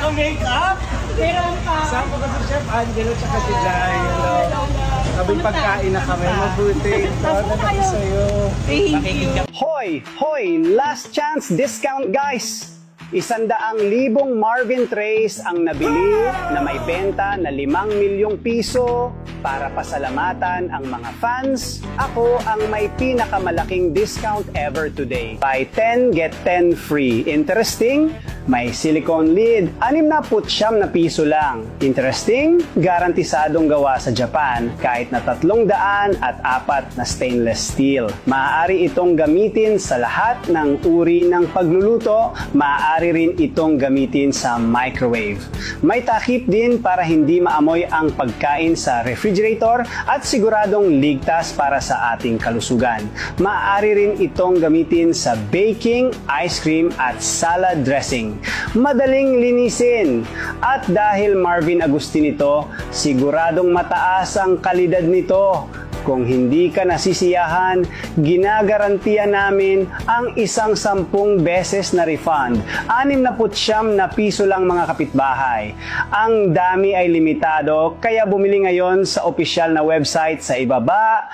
naka-makeup. Meron pa. Sama ko si Chef Angelo tsaka si Jai. Sabing pagkain na kami. Mabuti. Ito na sa'yo. Thank you. Hoy! Hoy! Last chance discount guys! 100,000 Marvin trays ang nabili na may benta na 5 milyong piso para pasalamatan ang mga fans. Ako ang may pinakamalaking discount ever today. Buy 10, get 10 free. Interesting? May silicone lid, 69 na piso lang. Interesting? Garantisadong gawa sa Japan kahit na 304 na stainless steel. Maaari itong gamitin sa lahat ng uri ng pagluluto. Maaari rin itong gamitin sa microwave. May takip din para hindi maamoy ang pagkain sa refrigerator at siguradong ligtas para sa ating kalusugan. Maaari rin itong gamitin sa baking, ice cream at salad dressing. Madaling linisin. At dahil Marvin Agustin ito, siguradong mataas ang kalidad nito. Kung hindi ka nasisiyahan, ginagarantiya namin ang 10 beses na refund. 69 na piso lang mga kapitbahay. Ang dami ay limitado, kaya bumili ngayon sa opisyal na website sa ibaba.